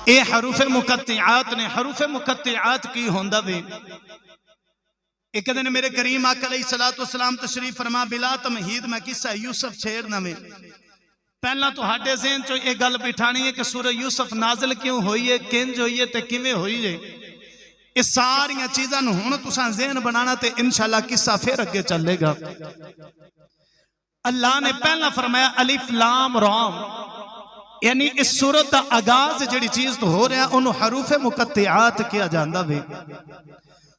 اے حروف مقطعات نے. حروف مقطعات کی ہوندا وے؟ ایک دن میرے کریم آقا علیہ السلام تشریف فرما بلا تمہید میں قصہ یوسف چھیڑنا میں. پہلا تو ہاڈے ذہن چو یہ گل بٹھانی ہے کہ سورہ یوسف نازل کیوں ہوئی ہے، کنج ہوئی ہے تے کیویں ہوئی ہے. اس ساری چیزاں نوں ہن تساں ذہن بنانا تے انشاءاللہ قصہ پھر اگے چلے گا. اللہ نے پہلا فرمایا الف لام را، یعنی اس سورت دا آغاز جڑی چیز تو ہو رہا ہے انہوں حروف مقطعات کیا جاندہ وے.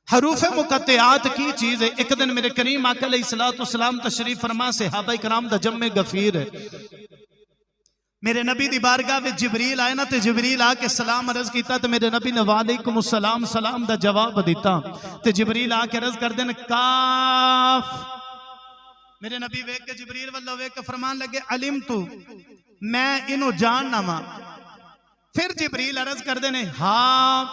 حروف مقطعات کی چیز ہے. ایک دن میرے کریم آقا علیہ السلام تشریف فرما صحابہ کرام دا جمع غفیر ہے. میرے نبی دی بارگاہ میں جبریل آئے نا تے جبریل آ کے سلام عرض کیتا تے میرے نبی نے وعلیکم السلام سلام دا جواب دیتا تے جبریل آ کے عرض کر دین کاف. میرے نبی ویک کے جبریل واللہ ویک کے فرمان لگے علمتو، میں انہوں جاننا ماں. پھر جبریل عرض کر دینے ہاں.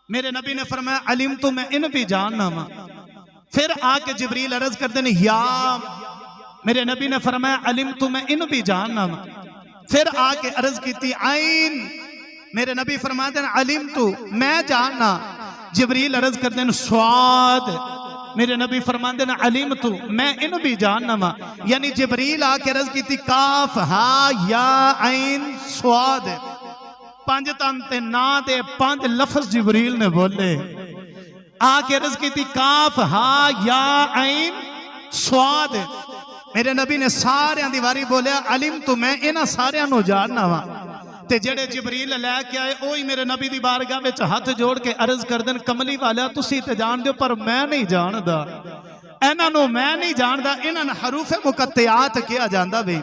میرے نبی نے فرمایا علمتو، میں انہوں بھی جاننا ماں. پھر آ کے جبریل عرض کر دینے یا. میرے نبی نے فرمایا علمتو، میں انہوں بھی جاننا ماں. پھر آ کے عرض کیتی عین. میرے نبی فرما دینے علمتو، میں جاننا. جبریل عرض کر دینے سواد. میرے نبی فرمان دینا علمتو، میں انہوں بھی جاننا ماں. یعنی جبریل آ کے عرض کی تھی کاف ہا یا عین سواد. پانچ تانتے نا دے پانچ لفظ جبریل نے بولے. آ کے عرض کی تھی کاف ہا یا عین سواد. میرے نبی نے سارے دیواری بولیا علمتو، میں انہوں سارے انہوں جاننا ماں. تے جڑے جبریل لے کے آئے اوہی میرے نبی دی بارگاہ وچ ہاتھ جوڑ کے عرض کر دن کملی والا تسی تے جان دیو پر میں نہیں جاندا. انہاں نو میں نہیں جاندا. انہاں حروف مقطعات کیا جاندا وے.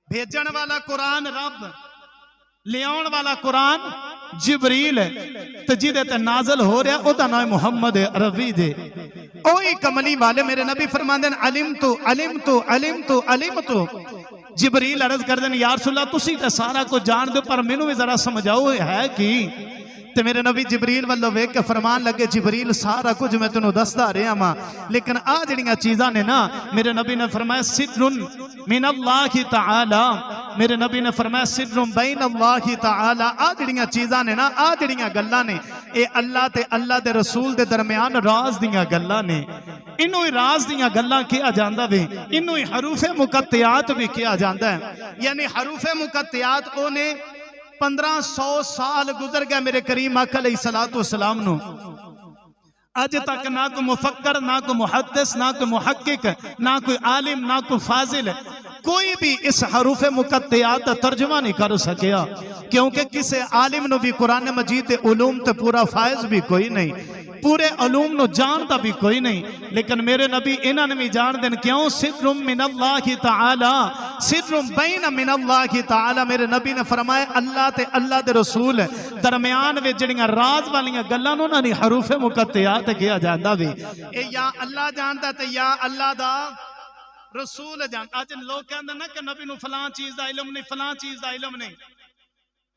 بھیجن والا قرآن رب، لیاؤن والا قرآن جبریل ہے تے جدے تے نازل ہو رہا او دا نام محمد عربی دے. اوہی کملی والے میرے نبی فرمان دین علمتو علمتو علمتو علمتو. جبریل عرض کر دیں یا رسول اللہ تسی تے سارا کو جان دو پر مینوں بھی ذرا سمجھاؤ ہے کی. تے میرے نبی جبریل واللہ ویک کے فرمان لگے جبریل سارا کچھ میں تنوں دستا رہا ماں، لیکن جڑیاں چیزاں نے نا میرے نبی نے فرمایا سر من اللہ تعالی. میرے نبی نے فرمایا سر بین اللہ تعالی. جڑیاں چیزاں نے نا جڑیاں گلاں نے اے اللہ تے اللہ دے رسول دے درمیان راز دیاں گلاں نے. انہوں ہی راز دیاں گلاں کیا جاندہ بھی، انہوں ہی حروف مقطعات بھی کیا جاندہ ہے. یعنی حروف مقطعات اونے 1500 سال گزر گیا میرے کریم آقا علیہ السلام نو. آج تک نہ کوئی مفکر، نہ کوئی محدث، نہ کوئی محقق، نہ کوئی عالم، نہ کوئی فاضل، کوئی بھی اس حروف مقطعات ترجمہ نہیں کر سکیا. کیونکہ کسے عالم نو بھی قرآن مجید علوم تے پورا فائز بھی کوئی نہیں، پورے علوم نو جانتا بھی کوئی نہیں. لیکن میرے نبی انہاں نے بھی جان دین کیوں سر من اللہ تعالی، سر بین من اللہ تعالی. میرے نبی نے فرمایا اللہ تے اللہ دے رسول درمیان وچ جڑیاں راز والیاں گلاں نوں انہاں نے حروف مقطعات کیا جاندا وی. اے یا اللہ جاندا تے یا اللہ دا رسول جاندا. اج لوگ کہندے نا کہ نبی نو فلاں چیز دا علم نہیں، فلاں چیز دا علم نہیں.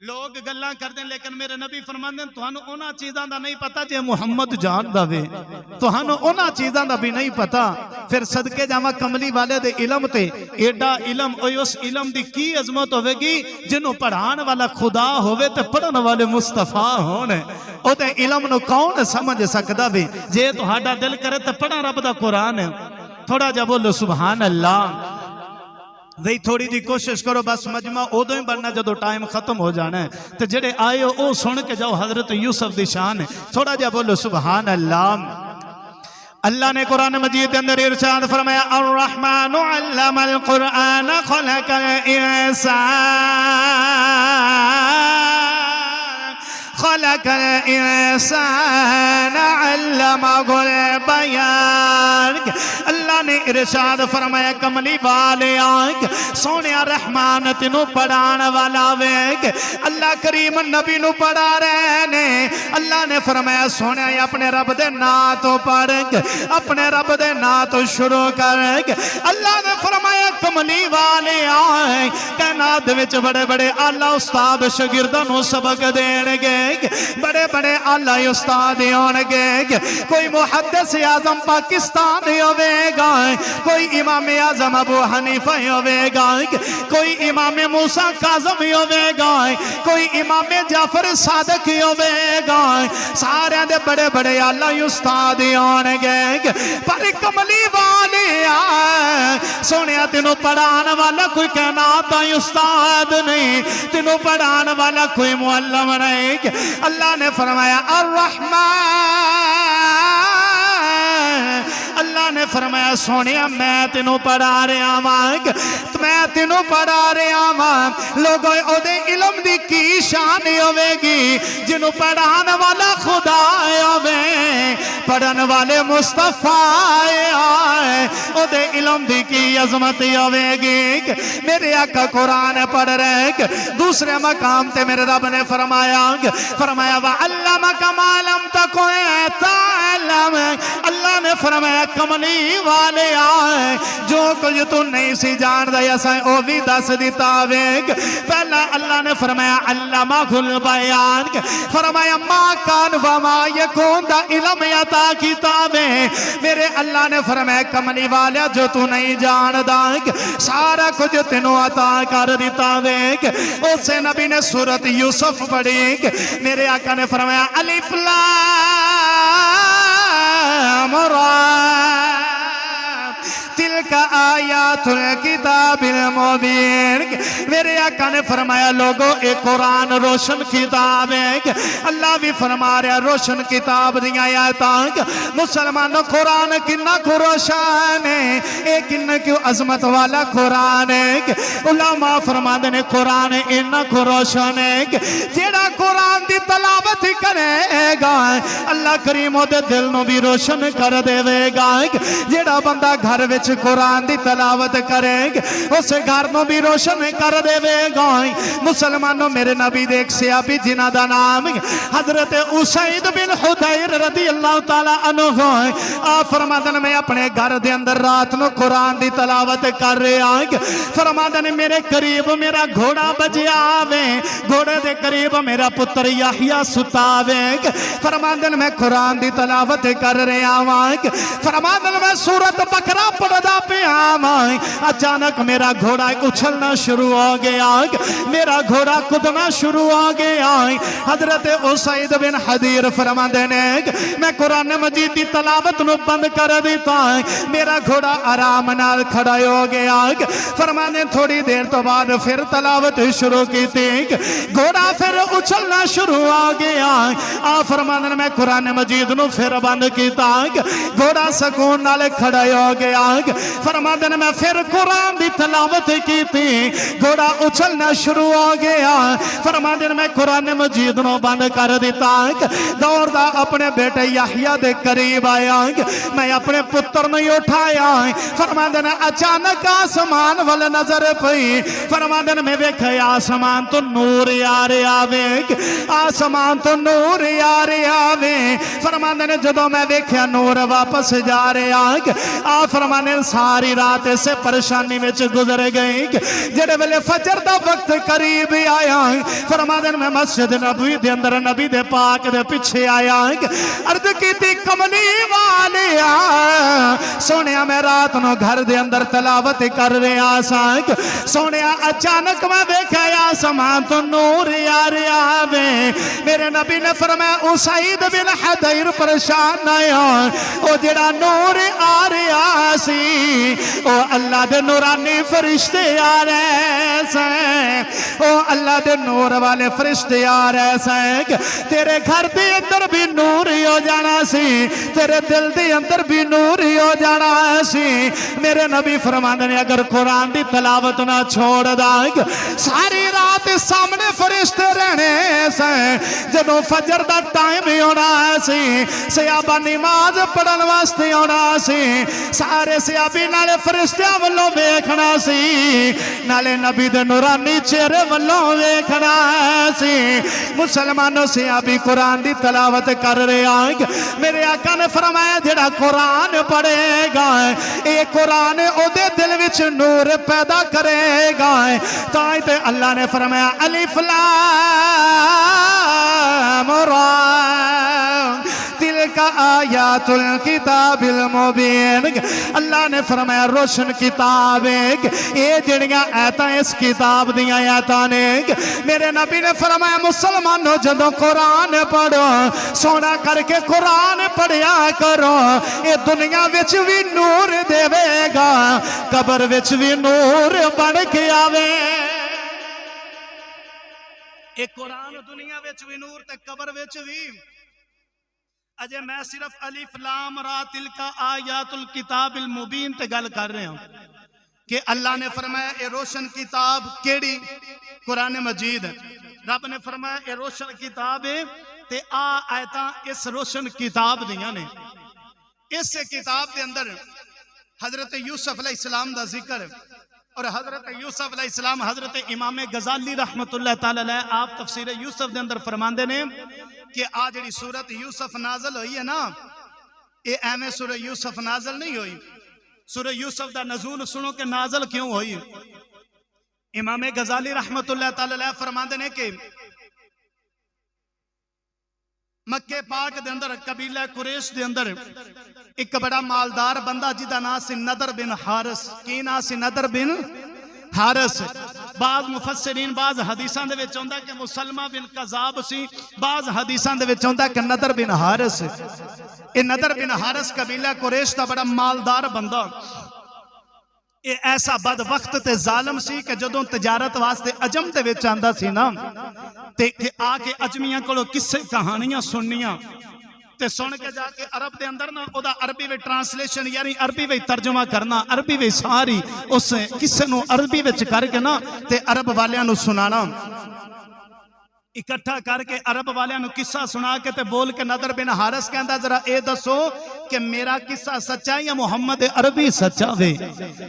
لوگ گلاں کر دیں لیکن میرے نبی فرماندے تہانوں انہاں چیزاں دا نہیں پتا جے محمد جاندا وے. تہانوں انہاں چیزاں دا بھی نہیں پتا. پھر صدقے جاواں کملی والے دے علم تے ایڈا علم اوہ اس علم دی کی عظمت ہوے گی جنوں پڑھان والا خدا ہوے تے پڑھن والے مصطفیٰ ہونے. او تے علم نو کون سمجھ سکدا وے؟ جے تہاڈا دل کرے تے پڑھا رب دا قرآن ہے. تھوڑا جا بولو سبحان اللہ. وہی تھوڑی جی کوشش کرو بس مجمع ادو ہی بننا جدو ٹائم ختم ہو جانا ہے. تو جڑے آئے ہو او سن کے جاؤ حضرت یوسف دی شان ہے. تھوڑا جا بولو سبحان اللہ. اللہ نے قرآن مجید کے اندر ارشاد فرمایا الرحمن علم القرآن خلق خلق الانسان علمہ البیان. اللہ نے ارشاد فرمایا کملی والے آنکھ سونے رحمان تینوں پڑھان والا ویگ. اللہ کریم نبی نو پڑھا رہے نے. اللہ نے فرمایا سونے اپنے رب دے نا تو پڑھ، اپنے رب دے نا تو شروع کر. اللہ نے فرمایا کملی والے آنکھ کائنات وچ بڑے بڑے آلہ استاد شاگرداں نو سبق دین گے، بڑے بڑے آلہ استاد ہون گے. کوئی محدث اعظم پاکستان ہوے گا، گا کوئی امام اعظم ابو حنیفہ ہوے گا کوئی امام موسیٰ کاظم ہوے گا کوئی امام جعفر صادق ہوے گا سارے دے بڑے بڑے آلہ استاد آن گے پر کملی والے سونیا تینوں پڑھان والا کوئی کہنا تا استاد نہیں تینوں پڑھان والا کوئی معلم نہیں اللہ نے فرمایا الرحمن اللہ نے فرمایا سونیا میں تینوں پڑھا رہا ہوں میں تینوں پڑھا رہا ہوں لوگوں او دے علم دی کی شان ہوے گی جنہوں پڑھان والا خدا ہوے پڑھن والے مصطفیٰ آئے او دے علم دی کی عظمت ہوے گی میرے آقا قرآن پڑھ رہے دوسرے مقام تے میرے رب نے فرمایا وَعَلَّمَكَ مَا لَمْ تَكُنْ تَعْلَمْ اللہ نے فرمایا کملی والے آئے جو کچھ تو نہیں سی جان دا یسائیں او بھی دس دیتا ویگ پہلا اللہ نے فرمایا علمہ البیان فرمایا ما کان وما یکون دا علم یتا کتابیں میرے اللہ نے فرمایا کملی والے جو تو نہیں جان دا سارا کچھ تینوں عطا کر دیتا ویگ اس سے نبی نے سورت یوسف پڑھی میرے آقا نے فرمایا الف لام را تلک آیات الکتاب المبین میرے آقا نے فرمایا لوگوں ایک قرآن روشن کتاب ہے اللہ بھی فرما رہا روشن کتاب دیا آیاتاں مسلمانوں قرآن کنہ کو روشن ہے ایک کنہ کیوں عظمت والا قرآن ہے علماء فرما دینے قرآن انہ کو روشن ہے جیڑا قرآن دی تلاوت کرے گا اللہ کریم دے دل نو بھی روشن کر دے گا جیڑا بندہ گھر وچ قرآن دی تلاوت کریں گے اسے گھر نو بھی روشن کر دے گا مسلمانوں میرے نبی دیکھ صحابی جنہ دا نام حضرت اسید بن حدیر رضی اللہ تعالیٰ عنہ آپ فرمادن میں اپنے گھر دے اندر رات نو قرآن دی تلاوت کر رہے آئیں فرمادن میرے قریب میرا گھوڑا بجے آویں گھوڑے دے قریب میرا پتر یحییٰ ستاویں فرمادن میں قرآن دی تلاوت کر رہے آئیں فرمادن میں سورت بقرہ پڑھدا پہ آمائیں اچانک میرا گھوڑا اچھلنا شروع ہو گیا میرا گھوڑا کدنا شروع ہو گیا حضرت اسید بن حدیر فرما دینے میں قرآن مجید دی تلاوت نو بند کر دیتا میرا گھوڑا آرام نال کھڑا ہو گیا فرمانے تھوڑی دیر تو بعد پھر تلاوت شروع کی تھی گھوڑا پھر اچھلنا شروع ہو گیا فرمانے میں قرآن مجید نو پھر بند کیتا گھوڑا سکون نال کھڑا ہو گیا فرمادن میں پھر قرآن دی تلاوت کی تھی گھوڑا اچھلنا شروع ہو گیا فرمادن میں قرآن مجید نو بند کر دیتا دور دا اپنے بیٹے یحییٰ دے قریب آیا میں اپنے پتر نہیں اٹھایا فرمادن اچانک آسمان وال نظر پئی فرمادن میں دیکھے آسمان تو نور یار آوے آسمان تو نور یار آوے فرمادن جدو میں دیکھے نور واپس جا رہے فرمانے ساری رات سے پریشانی میں گزر گئی جڑے ویلے فجر دا وقت قریب آیا فرمادن میں مسجد نبوی دے اندر نبی دے پاک دے پیچھے آیا عرض کی تھی کملی والے سونیا میں رات نو گھر دے اندر تلاوت کر رہے آسان سونیا اچانک میں دیکھا آسمان تو نور یار آوے میرے نبی نے فرمایا اسید بن حدیر پریشان آیا او جڑا نور آ رہا سی او اللہ دے نورانی فرشتے آ رہے سیں او اللہ دے نور والے فرشتے آ رہے سیں تیرے گھر دے اندر بھی نور ہو جانا سی تیرے دل دے اندر بھی نور ہو جانا سی میرے نبی فرمانے نے اگر قرآن دی تلاوت نہ چھوڑ دائیں ساری رات سامنے فرشتے رہنے سیں جنہوں فجر دا ٹائم ہونا سی صحابہ نماز پڑھن واسطے ہونا سی سارے صحابی نالے فرشتیاں والوں بیکھنا سی نالے نبی دے نورانی چہرے والوں بیکھنا سی مسلمانوں صحابی قرآن دی تلاوت کر رہے آئیں میرے آقا نے فرمایا جڑا قرآن پڑھے گا اے قرآن او دے دل وچ نور پیدا کرے گا تائتے اللہ نے فرمایا الف لام را تلک آیات آیات الکتاب المبین، اللہ نے فرمایا روشن کتاب ہے، یہ جڑیاں آیتاں اس کتاب دیاں آیتاں نے۔ میرے نبی نے فرمایا مسلمانوں جدوں قرآن پڑھو سونا کر کے قرآن پڑھیا کرو، یہ دنیا وچ بھی نور دے گا، قبر وچ بھی نور بن کے آوے۔ اے قرآن دنیا وچ بھی نور تے قبر وچ بھی۔ اجے میں صرف الف لام را تلک آیات الکتاب المبین تے گل کر رہے ہوں کہ اللہ نے فرمایا اے روشن کتاب کیڑی؟ قرآن مجید۔ رب نے فرمایا اے روشن کتاب ہے تے آیتاں اس روشن کتاب دیاں نے۔ اس کتاب دے اندر حضرت یوسف علیہ السلام دا ذکر، اور حضرت یوسف علیہ السلام حضرت امام غزالی رحمت اللہ تعالی علیہ آپ تفسیر یوسف دے اندر فرماندے نے کہ آج جڑی سورت یوسف نازل ہوئی ہے نا، اے ایویں سورہ یوسف نازل نہیں ہوئی۔ سورہ یوسف دا نزول سنو کہ نازل کیوں ہوئی۔ امام غزالی رحمت اللہ تعالی علیہ فرماندے نے کہ مکے پاک دے اندر قبیلہ قریش دے اندر ایک بڑا مالدار بندہ جدا نام سی نضر بن حارث۔ کی نام سی؟ نضر بن حارث۔ بعض مفسرین بعض حدیثاں دے وچ ہوندا کہ مسلمہ بن قذاب سی، بعض حدیثاں دے وچ ہوندا کہ نضر بن حارث۔ اے نضر بن حارث قبیلہ قریش دا بڑا مالدار بندہ، اے ایسا بد وقت تے ظالم سی کہ جدوں تجارت واسطے عجم دے وچ آندا سی نا تے کہ آ کے عجمیاں کولوں قصے کہانیاں سننیاں تے سن کے جا کے عرب دے اندر نا او دا عربی وچ ٹرانسلیشن یعنی عربی وچ ترجمہ کرنا، عربی وچ ساری اس قصے نو عربی وچ کر کے نا تے عرب والیاں نو سنانا، اکٹھا کر کے عرب والیاں نو قصہ سنا کے تے بول کے نضر بن حارث کہندا ذرا اے دسو کہ میرا قصہ سچا یا محمد عربی سچا وے؟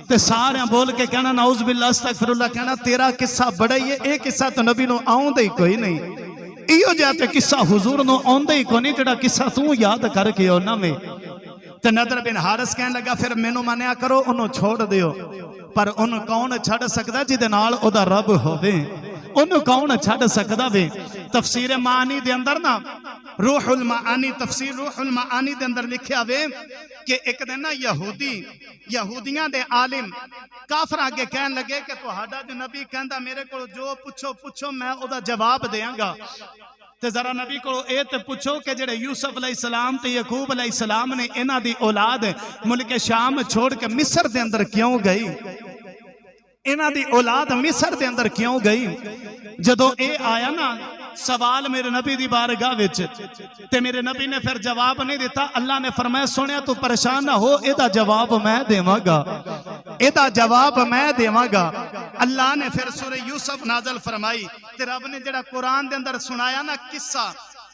تے سارے بول کے کہنا نعوذ باللہ استغفر اللہ، کہنا تیرا قصہ بڑا ہی ہے، اے قصہ تو نبی نو آؤں ہی کوئی نہیں، ایو جاتے قصہ حضور نو آؤں ہی کوئی نہیں جڑا قصہ تو یاد کر کے ہونا میں۔ تے نضر بن حارث کہنے لگا پھر مینوں منیا کرو انہوں چھوڑ دیو، پر انہوں کون چھڑ سکدا جدے نال او دا رب ہووے؟ انہوں کون چھڑ سکدا وے؟ تفسیر معانی دے اندر نا روح المعانی، تفسیر روح المعانی دے اندر لکھیا وے کہ ایک دن نا یہودیاں دے عالم کافر آگے کہن لگے کہ تہاڈا جو نبی کہندا میرے کو جو پوچھو میں او دا جواب دیاں گا، تے ذرا نبی کو اے تے پوچھو کہ جڑے یوسف علیہ السلام تے یعقوب علیہ السلام نے انہاں دی اولاد ملک شام چھوڑ کے مصر دے اندر کیوں گئی؟ انہاں دی اولاد مصر دے اندر کیوں گئی؟ جدو اے آیا نا سوال میرے نبی دی بارگاہ وچ تے میرے نبی نے پھر جواب نہیں دیتا، اللہ نے فرمایا سنیا تو پریشان نہ ہو، اے دا جواب میں دیواں گا، اے دا جواب میں دیواں گا۔ اللہ نے پھر سورہ یوسف نازل فرمائی تے رب نے جڑا قرآن دے اندر سنایا نا قصہ،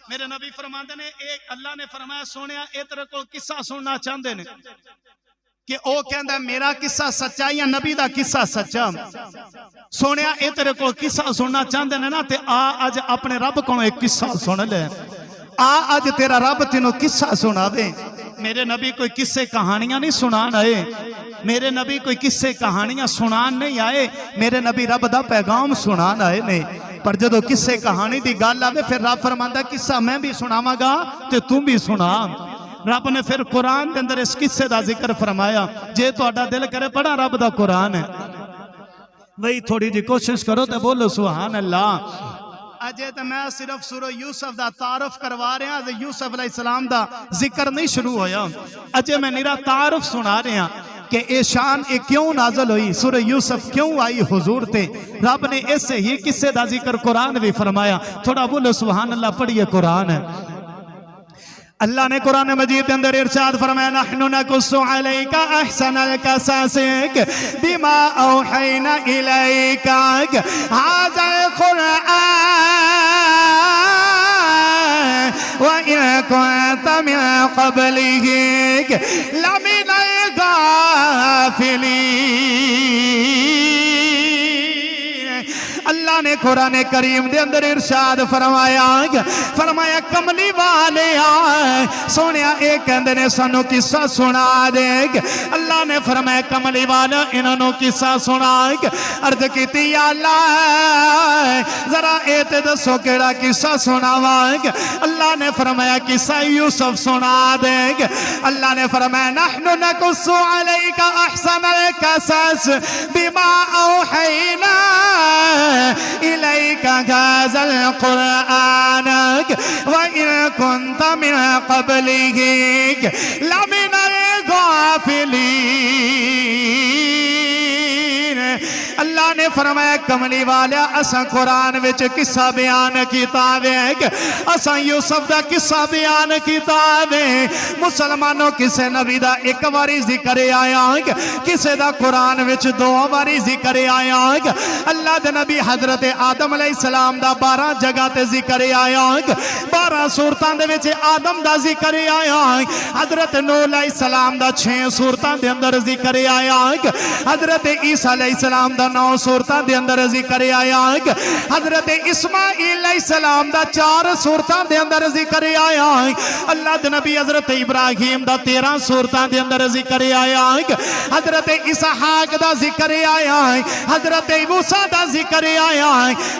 میرے نبی فرماندے نے اللہ نے فرمایا سنیا اے تیرے کو قصہ سننا چاہندے نے کہ او کہندا میرا قصہ سچا یا نبی دا قصہ سچا؟ سونیا اے تیرے کو قصہ سننا چاہندے نے نا تے آج اپنے رب کو ایک قصہ سن لے، آج تیرا رب تینوں قصہ سنا دے۔ میرے نبی کوئی قصے کہانیاں نہیں سنان آئے، میرے نبی کوئی قصے کہانیاں سنان نہیں آئے، میرے نبی رب دا پیغام سنان آئے نے۔ پر جدو قصے کہانی دی گل آوے پھر رب فرماندا قصہ میں بھی سناواں گا تے تم بھی سنا۔ رب نے پھر قرآن دے اندر اس قصے دا ذکر فرمایا، جے تہاڈا دل کرے پڑھا رب دا قرآن ہے، وہی تھوڑی جی کوشش کرو تے بولو سبحان اللہ۔ اجے تے میں صرف سورہ یوسف دا تعارف کروا رہے ہیں، یوسف علیہ السلام دا ذکر نہیں شروع ہویا، اجے میں نیرا تعارف سنا رہے ہیں کہ اے شان اے کیوں نازل ہوئی، سورہ یوسف کیوں آئی حضور تے، رب نے ایسے ہی قصے دا ذکر قرآن بھی فرمایا۔ تھوڑا بولو سبحان اللہ، پڑھیے قرآن ہے۔ اللہ نے قرآن مجید کے اندر ارشاد فرمایا نحن نقص علیک احسن القصص بما اوحینا الیک ھذا القرآن وَإِن كُنتَ مِن قَبْلِهِ لَمِنَ الْغَافِلِينَ۔ اللہ اللہ نے قرآن کریم دے اندر ارشاد فرمایا کملی والے آئے سونیا ایک اندر نے سانو قصہ سنا دے اللہ نے فرمایا کملی والا انہوں قصہ سنا عرض کیتی یا اللہ ذرا ایتے دسو کیڑا قصہ سنا اللہ نے فرمایا قصہ یوسف سنا دے اللہ نے فرمایا نحن نقص علیک احسن القصص بما اوحینا الیک هذا القرآن وإن كنت من قبله لمن الغافلين اللہ نے فرمایا کملی والا اساں قرآن وچ قصہ بیان کیتا ہے اساں یوسف دا قصہ بیان کیتا ہے مسلمانوں کسے نبی دا ایک باری ذکر آیا کسے دا قرآن وچ دو باری ذکر آیا اللہ دے نبی حضرت آدم علیہ السلام دا 12 جگہ تے ذکر آیا 12 سورتاں دے وچ آدم دا ذکر آیا حضرت نوح علیہ السلام دا 6 سورتاں دے اندر ذکر آیا حضرت عیسیٰ علیہ السلام دا 9 سورتاں دے اندر ذکر آیا حضرت اسماعیل علیہ السلام دا 4 سورتاں دے اندر ذکر آیا اللہ دے نبی حضرت ابراہیم دا 13 سورتاں دے اندر ذکر آیا حضرت اسحاق دا ذکر آیا حضرت موسیٰ دا ذکر آیا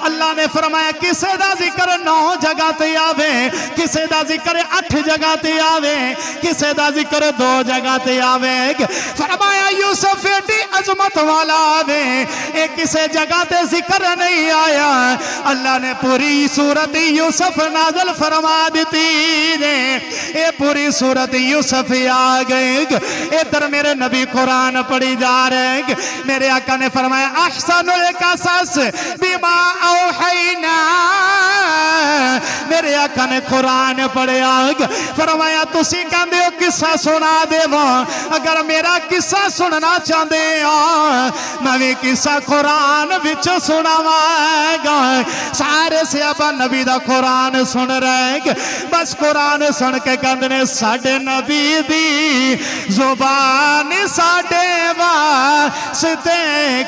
اللہ نے فرمایا کسے دا ذکر 9 جگہ تے آوے کسے دا ذکر 8 جگہ تے آوے کسے دا ذکر 2 جگہ تے آوے فرمایا یوسف ایڈی عظمت والا آوے ایک کسے جگہ تے ذکر نہیں آیا اللہ نے پوری سورت یوسف نازل فرما دیتی نے اے پوری سورت یوسف آگئے ادھر میرے نبی قرآن پڑھی جا رہے میرے آقا نے فرمایا احسن القصص بما اوحینا میرے آقا نے قرآن پڑھے آگ فرمایا تسی کہندے ہو قصہ سنا دے اگر میرا قصہ سننا چاہندے میں بھی قصہ قرآن وچ سناواں گا سارے صحابہ نبی دا قرآن سن رہے بس قرآن سن کے کہندے نے ساڈے نبی دی زبان ساڈے واسطے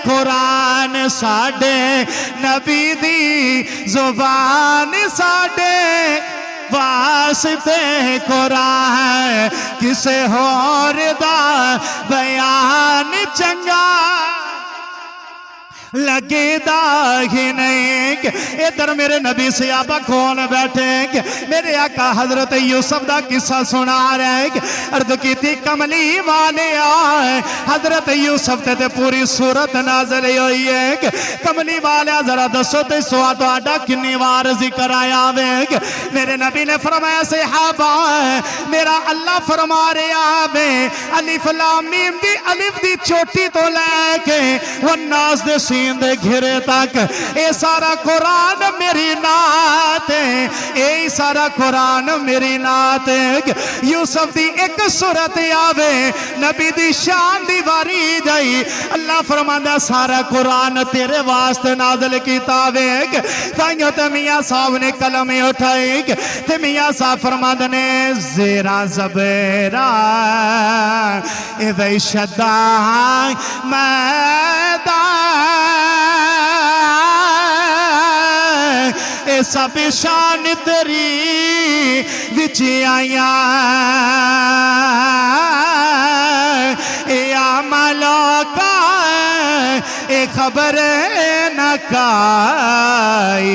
قرآن ساڈے نبی دی زبان ساڈے واسطے قرآن کسے ہور دا بیان چنگا لگے دا ہی نہیں ادھر میرے نبی صحابہ کون بیٹھے میرے آقا حضرت یوسف دا قصہ سنا رہے عرض کی تھی کملی والے آئے حضرت یوسف تے پوری صورت نازل ہوئی ہے کملی والے ذرا دسو تے سوا تو آڈا کنی وار ذکر آیا ہوئے میرے نبی نے فرمایا صحابہ میرا اللہ فرما رہے آوے الف لام میم دی الف دی چوٹی تو لے کے والناس دے سین دے گھرے تک اے سارا قرآن میری نعت ہے اے سارا قرآن میری نعت ہے یوسف دی ایک صورت آوے نبی دی شان دی واری جائی اللہ فرماندہ سارا قرآن تیرے واسطے نازل کتاب ہے تائیوں تے میاں صاحب نے کلمیں اٹھائے تے میاں صاحب فرماندہ نے زیرہ زبیرہ اذا شدہ میدان ایسا بشان تری وچی آیا اے عملوکا اے خبر نکائی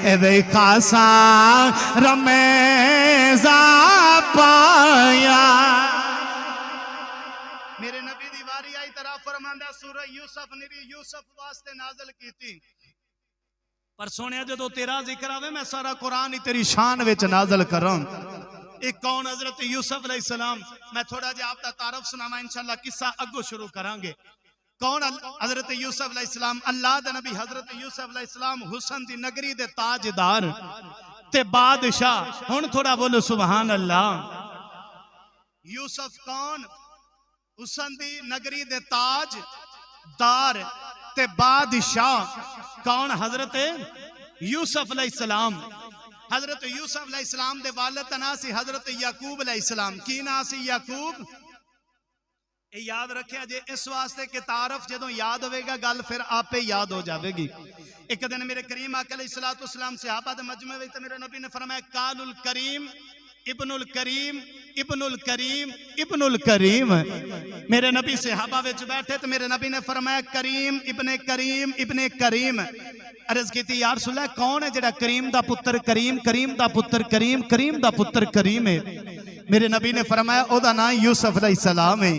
اے وی خاصا رمیزہ پایا میرے نبی دیواری آئی طرف فرماندہ سورہ یوسف نری یوسف واسطے نازل کی تھی پر سونے جدو تیرا ذکر آوے میں سارا قرآن ہی تیری شان وچ نازل کر رہا ہوں ایک کون حضرت یوسف علیہ السلام میں تھوڑا جا آپ تا تعارف سناما انشاءاللہ قصہ اگو شروع کرانگے کون حضرت یوسف علیہ السلام اللہ دے نبی حضرت یوسف علیہ السلام حسن دی نگری دے تاجدار تے بادشاہ ہن تھوڑا بولو سبحان اللہ یوسف کون حسن دی نگری دے تاج دار تے بادشاہ کون حضرت یوسف علیہ السلام حضرت یوسف علیہ السلام دے والد ناسی حضرت یعقوب علیہ السلام کی ناسی یعقوب یہ یاد رکھیا جے اس واسطے کہ تعارف جدوں یاد ہوئے گا گل پھر آپ یاد ہو جاوے گی. ایک دن میرے کریم آقا علیہ السلام صحابہ دے مجمع وچ میرے نبی نے فرمایا قال الکریم ابن الکریم ابن الکریم ابن الکریم. میرے نبی صحابہ وچ بیٹھے تو میرے نبی نے فرمایا کریم ابن کریم ابن کریم. عرض کیتی یا رسول اللہ کون ہے جڑا کریم دا پتر کریم کریم دا پتر کریم کریم دا پتر کریم ہے؟ میرے نبی نے فرمایا او دا نام یوسف علیہ السلام ہے.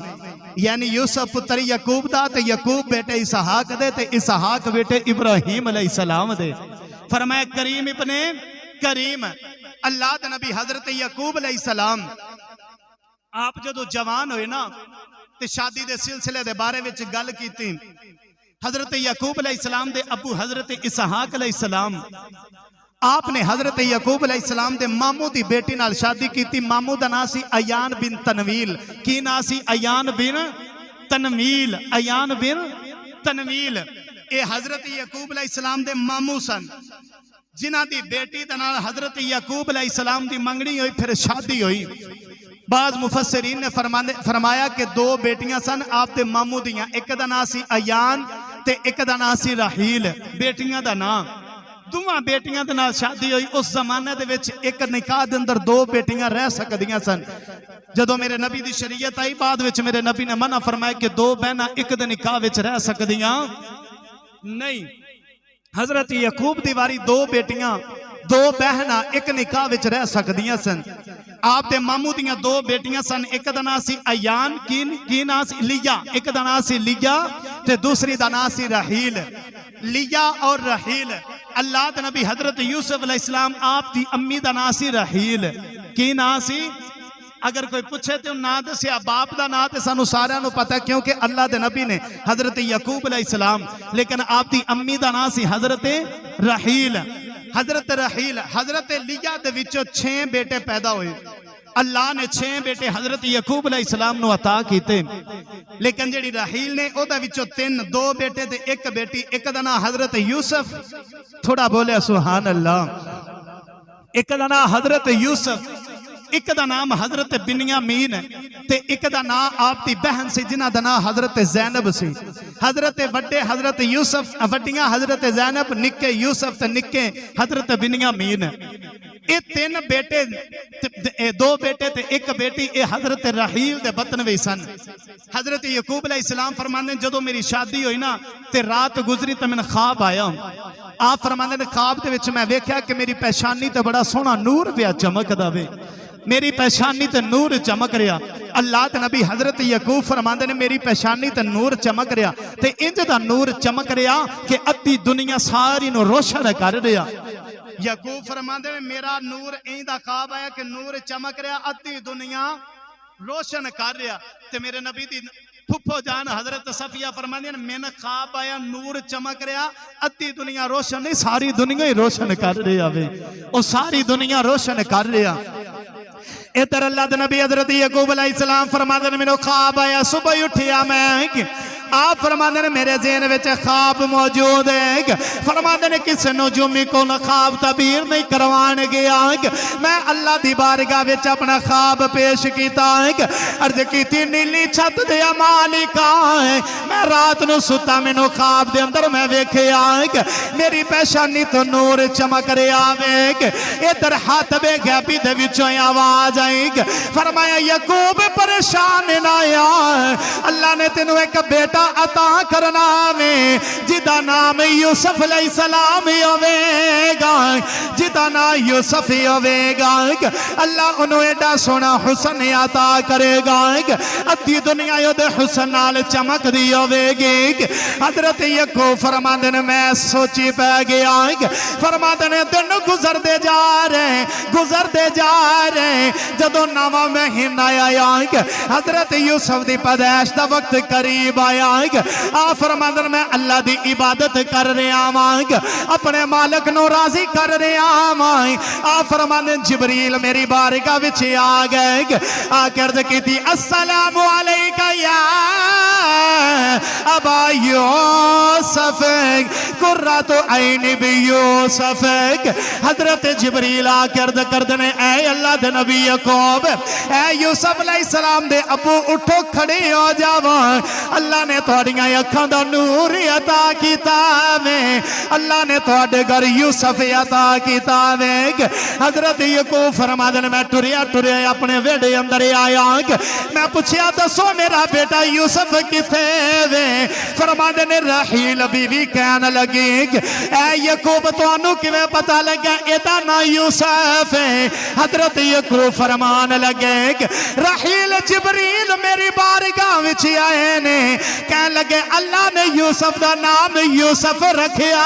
یعنی یوسف پتر یعقوب دا تے یعقوب بیٹے اسحاق دے تے اسحاق بیٹے ابراہیم علیہ السلام دے. فرمایا کریم ابن کریم. اللہ دے نبی حضرت یعقوب علیہ السلام آپ جدو جوان ہوئے نا تے شادی دے سلسلے دے بارے وچ گل کیتی. حضرت یعقوب علیہ السلام دے ابو حضرت اسحاق علیہ السلام آپ نے حضرت یعقوب علیہ السلام دے ماموں دی بیٹی نال شادی کیتی. ماموں دا نام سی ایان بن تنویل. کی نام سی؟ ایان بن تنویل. ایان بن تنویل اے حضرت یعقوب علیہ السلام دے ماموں سن جنہ دی بیٹی دا نال حضرت یعقوب علیہ السلام دی منگنی ہوئی پھر شادی ہوئی. بعض مفسرین نے فرمایا کہ دو بیٹیاں سن آپ دے ماموں دیاں. ایک دا نام سی ایان تے ایک دا نام سی راحیل. بیٹیاں دا نام دوواں بیٹیاں دے نال شادی ہوئی. اس زمانے دے وچ ایک نکاح دے اندر دو بیٹیاں رہ سکدیاں سن. جدو میرے نبی دی شریعت آئی بعد وچ میرے نبی نے منع فرمایا کہ دو بہناں ایک دے نکاح وچ رہ سکدیاں نہیں. حضرت یعقوب دی واری دو بیٹیاں دو بہناں ایک نکاح وچ رہ سکدیاں سن. آپ دے ماموں دیاں دو بیٹیاں سن. ایک دا نام سی ایان کی نام سی لیا. ایک دا نام سی لیا تے دوسری دا نام سی راحیل. لیا اور راحیل. اللہ دے نبی حضرت یوسف علیہ السلام آپ دی امی دا نام سی راحیل. کی نام سی؟ اگر کوئی پوچھے تو نام دسیا باپ دا نام تے سانو سارے نو پتہ ہے کیونکہ اللہ دے نبی نے حضرت یعقوب علیہ السلام. لیکن آپ دی امی دا نام سی حضرت راحیل. حضرت راحیل حضرت لیا دے وچوں 6 بیٹے پیدا ہوئے. اللہ نے 6 بیٹے حضرت یعقوب علیہ السلام نو عطا کیتے. لیکن جڑی راحیل نے او دا وچوں 3 2 بیٹے تے ایک بیٹی. ایک دا نام حضرت یوسف. تھوڑا بولے سبحان اللہ. ایک دا نام حضرت یوسف. ایک دا نام حضرت بنیامین تے ایک دا نام آپ دی بہن سی جنہ دا نام حضرت زینب سی. حضرت وڈے حضرت یوسف وڈیاں حضرت زینب نکے یوسف تے نکے حضرت بنیامین. اے 3 بیٹے 2 بیٹے تے ایک بیٹی اے حضرت راحیل دے بطن وی سن. حضرت یعقوب علیہ السلام فرماندے جدو میری شادی ہوئی نا تے رات گزری تے میں خواب آیا. آپ فرماندے نے خواب دے وچ میں ویکھیا کہ میری پیشانی تے بڑا سونا نور پیا چمکدا وے. میری پیشانی تے نور چمک رہا. اللہ تے نبی حضرت یعقوب فرماندے نے میری پیشانی تے نور چمک رہا تے انج دا نور چمک رہا کہ ادھی دنیا ساری نو روشن کر رہا. یعقوب فرماندے نے میرا نور این دا خواب آیا کہ نور چمک رہا ادھی دنیا روشن کر رہا. تے میرے نبی دی پھپھو جان حضرت صفیہ فرماندے نے میں نے خواب آیا نور چمک رہا ادھی دنیا روشن نہیں ساری دنیا ہی روشن کر رہا وے. او ساری دنیا روشن کر رہا. ادھر اللہ دے نبی حضرت یعقوب علیہ السلام فرماندے نے مینوں خواب آیا صبح اٹھیا میں. آپ فرماندے نے میرے ذہن وچ خواب موجود ہے. فرماندے نے کس نجومی کو خواب تعبیر نہیں کروان گیا. میں اللہ دی بارگاہ وچ اپنا خواب پیش کیتا. عرض کیتی نیلی چھت دے مالکا میں رات نو ستا مینوں خواب دے اندر میں ویکھیا میری پیشانی تو نور چمک رہا وے. ادھر ہاتھ بے غیبی دے وچوں آواز آئی. فرمایا یعقوب پریشان نہ آیا اللہ نے تینوں ایک بیٹا عطا کرنا میں جدا نام یوسف علیہ السلام ہوے گا. جدا نام یوسف ہوے گا اللہ انہوں ایڈا سونا حسن عطا کرے گا ادھی دنیا دے حسن نال چمک دی ہوے گی. حضرت یعقوب فرماندے نے میں سوچی پہ گیا. فرماندے نے دن گزر دے جا رہے جدو نواں مہینہ آیا حضرت یوسف دی پیدائش دا وقت قریب آیا. آپ فرماندے میں اللہ دی عبادت کر رہا ہوں اپنے مالک نو راضی کر رہا ہوں. آپ فرماندے جبریل میری بارگاہ وچ آ گئے. آ کے عرض کیتی السلام علیکہ یا ابا یوسف قرۃ عین بیوسف حضرت جبریل آ کے عرض کردے نے اے اللہ دے نبی یعقوب اے یوسف علیہ السلام دے ابو اٹھو کھڑے ہو جاؤ اللہ نے تھوڑیاں اکھاں دا نور عطا کیتا میں اللہ نے تھوڑے گھر یوسف عطا کیتا میں حضرت یعقوب فرماتے ہیں میں ٹریا ٹریا اپنے ویڑے اندر آیا میں پوچھیا دسو میرا بیٹا یوسف کتے وے فرماتے ہیں رحیل بیوی کہنے لگی اے یعقوب تو انو کیویں پتہ لگا ایتا نا یوسف ہے حضرت یعقوب فرمان لگے رحیل جبریل میری بارگاہ وچ آئے نے کہنے لگے اللہ نے یوسف دا نام یوسف رکھیا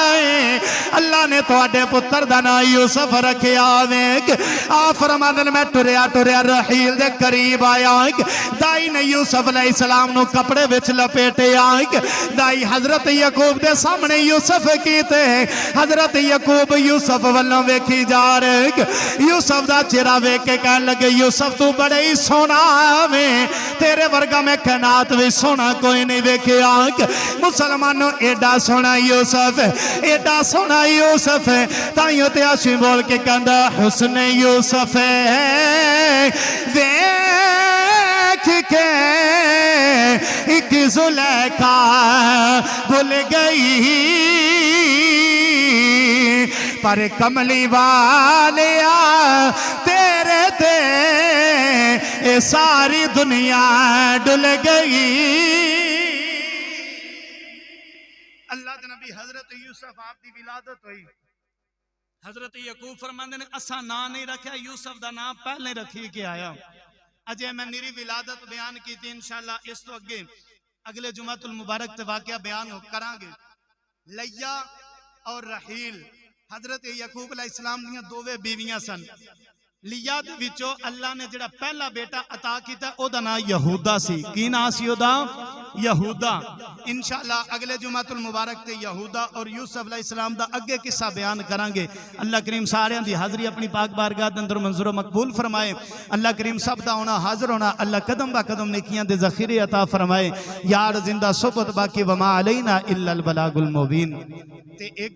ہے اللہ نے تواڈے پتر دا نام یوسف رکھیا ہے آ فرماندن میں ٹریا ٹریا رحیل دے قریب آیا دائی نے یوسف علیہ السلام نو کپڑے وچ لپیٹے آئے دائی حضرت یعقوب دے سامنے یوسف کیتے حضرت یعقوب یوسف والوں ویکھی جا رہے یوسف دا چہرہ ویکھ کے کہنے لگے یوسف تو بڑے ہی سونا میں تیرے ورگا میں کائنات وچ سونا کوئی نہیں ویکھیا مسلمانوں ایڈا سونا یوسف ایڈا سونا یوسف تائیوں تے عاشق بول کے کہندا حسن یوسف دیکھ کے ایک زلیخا بھول گئی پر کملی والیا تیرے تے اے ساری دنیا ڈل گئی اللہ دے نبی حضرت یوسف آپ دی ولادت ہوئی حضرت یعقوب فرماندے نے اساں نام نہیں رکھیا یوسف دا نام پہلے رکھی کے آیا اجے میں نیری ولادت بیان کی تھی انشاءاللہ اس تو اگلے جمعۃ المبارک تے واقعہ بیان کران گے لیا اور رحیل حضرت یعقوب علیہ السلام دیاں دوویں بیویاں سن لیا دے وچوں اللہ نے جڑا پہلا بیٹا عطا کیتا او دا نام یہودا سی کی نام سی او دا یہودا انشاءاللہ اگلے جمعۃ المبارک تے یہودا اور یوسف علیہ السلام دا اگے قصہ بیان کران گے اللہ کریم سارے دی حاضری اپنی پاک بارگاہ دے اندر منظور و مقبول فرمائے اللہ کریم سب دا ہونا حاضر ہونا اللہ قدم با قدم نیکیاں دے ذخیرے عطا فرمائے یار زندہ صحبت باقی وما علینا الا البلاغ المبین تے ایک